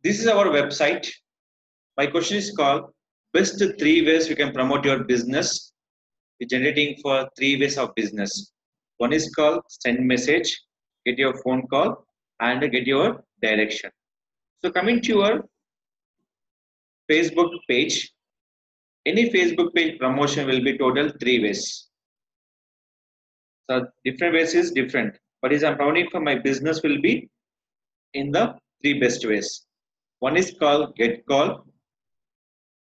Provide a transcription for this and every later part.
This is our website. My question is called best 3 ways you can promote your business. We're generating for 3 ways of business. One is called send message, get your phone call, and get your direction. So coming to your Facebook page, any Facebook page promotion will be total 3 ways. So different ways is different, but is I'm promoting for my business will be in the 3 best ways. One is called get call,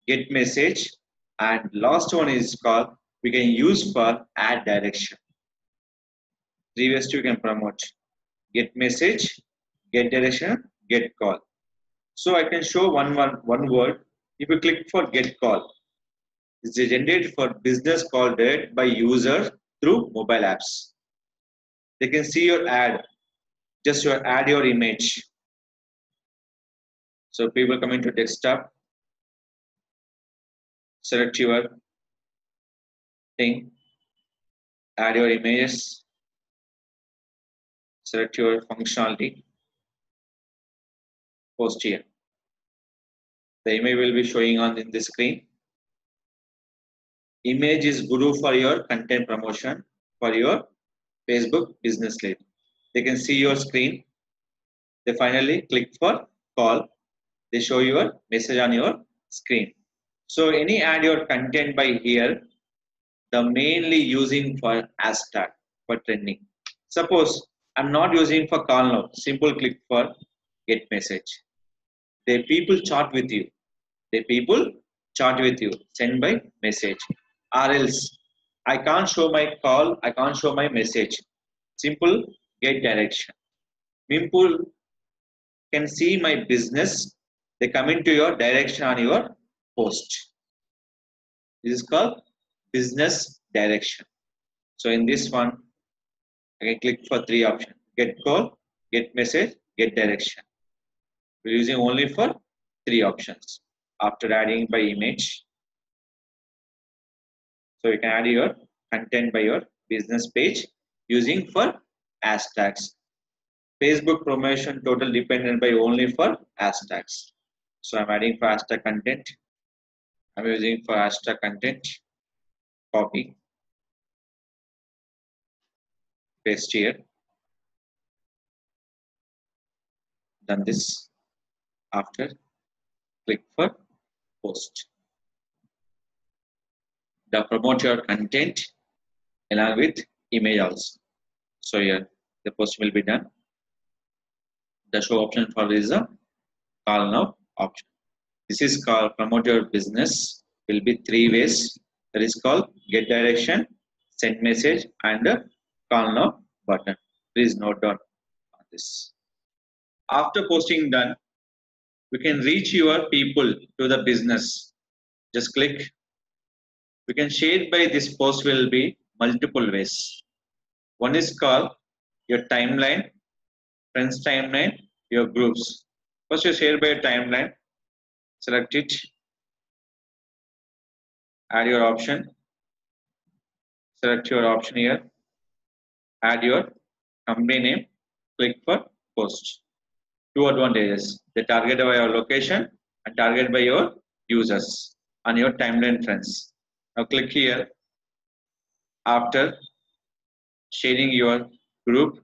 get message, and last one is called we can use for add direction. 3 ways you can promote: get message, get direction, get call. So I can show one word. If you click for get call, it's generated for business call direct by user through mobile apps. They can see your ad, just your add your image. So people coming to desktop, select your thing, add your images, select your functionality, post here. The image will be showing on in the screen. Image is guru for your content promotion for your Facebook business lead. They can see your screen. They finally click for call. They show your message on your screen. So any add your content by here, the mainly using for hashtag for trending. Suppose I'm not using for call now. Simple click for get message. The people chat with you. The people chat with you. Send by message. Or else I can't show my call. I can't show my message. Simple get direction. People can see my business. They come into your direction on your post. This is called business direction. So in this one, I can click for 3 options: get call, get message, get direction. We're using only for 3 options. After adding by image, so you can add your content by your business page using for hashtags. Facebook promotion total dependent by only for hashtags. So I'm adding for hashtag content. I'm using for hashtag content. Copy, paste here. Done this. After, click for post. The promote your content along with image also. So here the post will be done. The show option for this is a call now option. This is called promote your business. Will be 3 ways. That is called get direction, send message, and call now button. Please note down on this. After posting done, we can reach your people to the business. Just click. We can share by this post will be multiple ways. One is called your timeline, friends timeline, your groups. First you share by your timeline, select it, add your option, select your option here, add your company name, click for post. 2 advantages: they target by your location and target by your users on your timeline friends. Now click here. After sharing your group,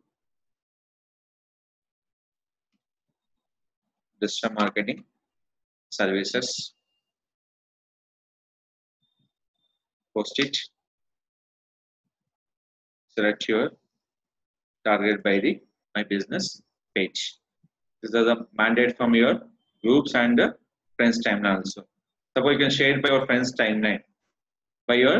digital marketing services, post it, select your target by the my business page. This is the mandate from your groups and friends timeline also. Suppose you can share it by your friends timeline, by your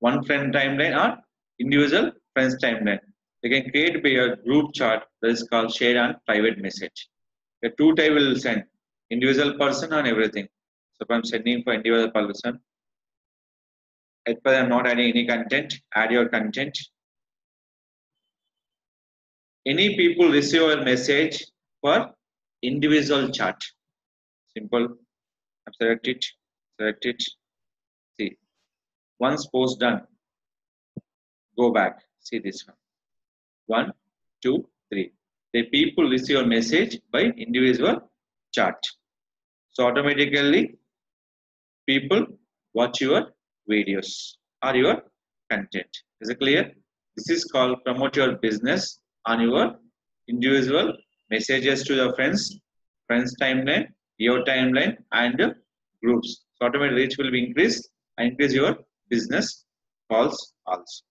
one friend timeline or individual friends timeline. You can create by your group chart that is called share and private message. A 2 type will send individual person and everything. So if I'm sending for individual person, at present I'm not adding any content. Add your content. Any people receive a message for individual chat. Simple. Select it. Select it. See. Once post done, go back. See this one. 1, 2, 3. The people receive a message by individual chart. So automatically people watch your videos or your content. Is it clear? This is called promote your business on your individual messages to your friends timeline, your timeline, and groups. So automatic reach will be increased and increase your business calls also.